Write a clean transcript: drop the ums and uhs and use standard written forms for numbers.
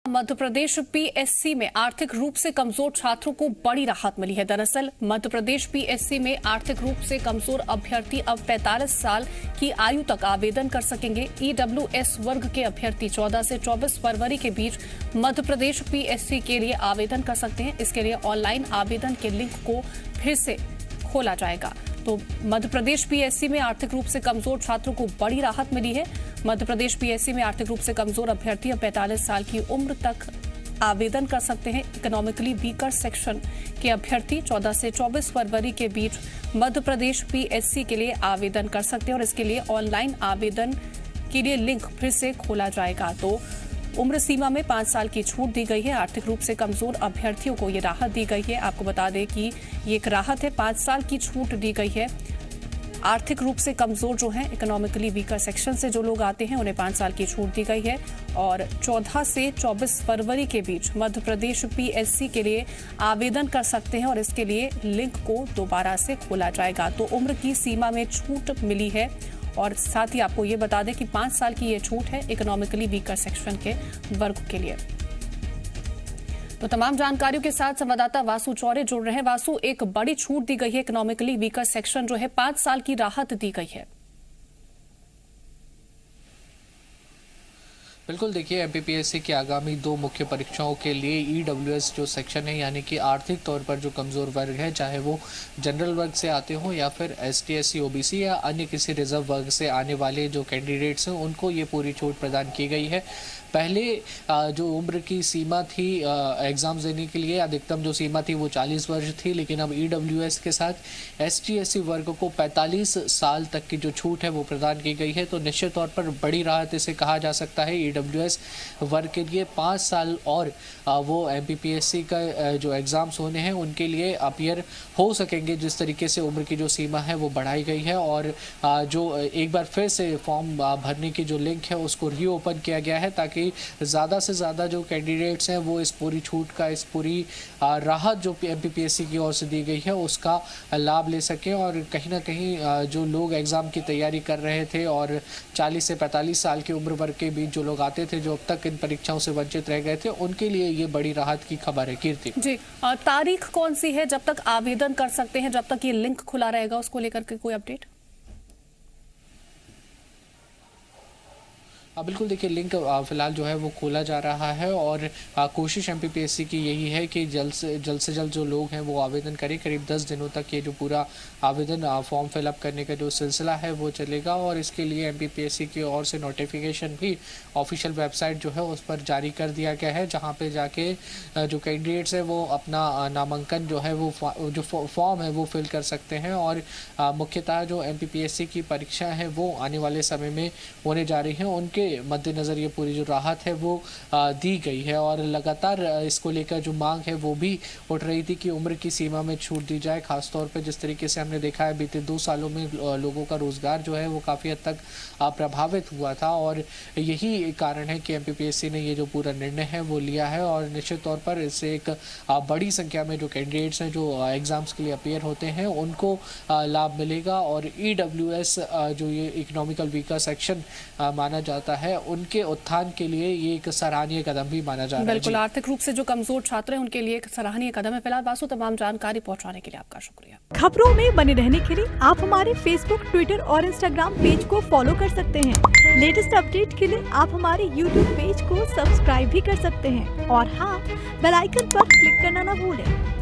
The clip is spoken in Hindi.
मध्य प्रदेश पीएससी में आर्थिक रूप से कमजोर छात्रों को बड़ी राहत मिली है। दरअसल मध्य प्रदेश पीएससी में आर्थिक रूप से कमजोर अभ्यर्थी अब 45 साल की आयु तक आवेदन कर सकेंगे। ईडब्ल्यूएस वर्ग के अभ्यर्थी 14 से 24 फरवरी के बीच मध्य प्रदेश पीएससी के लिए आवेदन कर सकते हैं। इसके लिए ऑनलाइन आवेदन के लिंक को फिर से खोला जाएगा। तो मध्य प्रदेश पीएससी में आर्थिक रूप से कमजोर छात्रों को बड़ी राहत मिली है। मध्य प्रदेश पीएससी में आर्थिक रूप से कमजोर अभ्यर्थी अब 45 साल की उम्र तक आवेदन कर सकते हैं। इकोनॉमिकली वीकर सेक्शन के अभ्यर्थी 14 से 24 फरवरी के बीच मध्य प्रदेश पीएससी के लिए आवेदन कर सकते हैं और इसके लिए ऑनलाइन आवेदन के लिए लिंक फिर से खोला जाएगा। तो उम्र सीमा में 5 साल की छूट दी गई है। आर्थिक रूप से कमजोर अभ्यर्थियों को ये राहत दी गई है। आपको बता दें कि ये एक राहत है, 5 साल की छूट दी गई है। आर्थिक रूप से कमजोर जो हैं, इकोनॉमिकली वीकर सेक्शन से जो लोग आते हैं, उन्हें 5 साल की छूट दी गई है। और 14 से 24 फरवरी के बीच मध्य प्रदेश पीएससी के लिए आवेदन कर सकते हैं और इसके लिए लिंक को दोबारा से खोला जाएगा। तो उम्र की सीमा में छूट मिली है और साथ ही आपको ये बता दें कि 5 साल की ये छूट है इकोनॉमिकली वीकर सेक्शन के वर्ग के लिए। तो तमाम जानकारियों के साथ संवाददाता वासु चौरे जुड़ रहे हैं। वासु, एक बड़ी छूट दी गई है, इकोनॉमिकली वीकर सेक्शन जो है 5 साल की राहत दी गई है। बिल्कुल, देखिए एमपीपीएससी की आगामी 2 मुख्य परीक्षाओं के लिए ईडब्ल्यूएस जो सेक्शन है, यानी कि आर्थिक तौर पर जो कमज़ोर वर्ग है, चाहे वो जनरल वर्ग से आते हों या फिर एसटी एससी ओबीसी या अन्य किसी रिजर्व वर्ग से आने वाले जो कैंडिडेट्स हैं, उनको ये पूरी छूट प्रदान की गई है। पहले जो उम्र की सीमा थी एग्ज़ाम्स देने के लिए, अधिकतम जो सीमा थी वो 40 वर्ष थी, लेकिन अब ईडब्ल्यूएस के साथ एसटी एससी वर्ग को 45 साल तक की जो छूट है वो प्रदान की गई है। तो निश्चित तौर पर बड़ी राहत इसे कहा जा सकता है। ईडब्ल्यूएस वर्ग के लिए 5 साल और वो एमपीपीएससी का जो एग्ज़ाम्स होने हैं उनके लिए अपीयर हो सकेंगे। जिस तरीके से उम्र की जो सीमा है वो बढ़ाई गई है और जो एक बार फिर से फॉर्म भरने की जो लिंक है उसको रीओपन किया गया है, ताकि ज़्यादा से ज़्यादा जो कैंडिडेट्स हैं वो इस पूरी छूट का, इस पूरी राहत जो एमपीपीएससी की ओर से दी गई है उसका लाभ ले सकें। और कहीं ना कहीं जो लोग एग्ज़ाम की तैयारी कर रहे थे और 40 से 45 साल की उम्र वर्ग के बीच जो लोग आते थे, जो अब तक इन परीक्षाओं से वंचित रह गए थे, उनके लिए ये बड़ी राहत की खबर है। कीर्ति जी, तारीख कौन सी है जब तक आवेदन कर सकते हैं, जब तक ये लिंक खुला रहेगा, उसको लेकर के कोई अपडेट? बिल्कुल, देखिए लिंक फिलहाल जो है वो खोला जा रहा है और कोशिश एमपीपीएससी की यही है कि जल्द से जल्द जो लोग हैं वो आवेदन करें। करीब 10 दिनों तक ये जो पूरा आवेदन फॉर्म फिलअप करने का जो सिलसिला है वो चलेगा और इसके लिए एमपीपीएससी की ओर से नोटिफिकेशन भी ऑफिशियल वेबसाइट जो है उस पर जारी कर दिया गया है, जहाँ पे जाके जो कैंडिडेट्स हैं वो अपना नामांकन जो है वो जो फॉर्म है वो फिल कर सकते हैं। और मुख्यतः जो एमपीपीएससी की परीक्षा है वो आने वाले समय में होने जा रही हैं, उनके मद्देनजर ये पूरी जो राहत है वो दी गई है। और लगातार इसको लेकर जो मांग है वो भी उठ रही थी कि उम्र की सीमा में छूट दी जाए। खासतौर पे जिस तरीके से हमने देखा है बीते 2 सालों में लोगों का रोजगार जो है वो काफ़ी हद तक प्रभावित हुआ था और यही कारण है कि एमपीपीएससी ने ये जो पूरा निर्णय है वो लिया है। और निश्चित तौर पर इससे एक बड़ी संख्या में जो कैंडिडेट्स हैं जो एग्ज़ाम्स के लिए अपीयर होते हैं उनको लाभ मिलेगा। और ईडब्ल्यूएस जो ये इकोनॉमिकल वीकर सेक्शन माना जाता है, उनके उत्थान के लिए ये एक सराहनीय कदम भी माना जा रहा है। बिल्कुल, आर्थिक रूप से जो कमजोर छात्र हैं उनके लिए एक सराहनीय कदम है। फिलहाल वासु, तमाम जानकारी पहुंचाने के लिए आपका शुक्रिया। खबरों में बने रहने के लिए आप हमारे फेसबुक, ट्विटर और इंस्टाग्राम पेज को फॉलो कर सकते हैं। लेटेस्ट अपडेट के लिए आप हमारे यूट्यूब पेज को सब्सक्राइब भी कर सकते हैं और हाँ, बेल आइकन पर क्लिक करना न भूलें।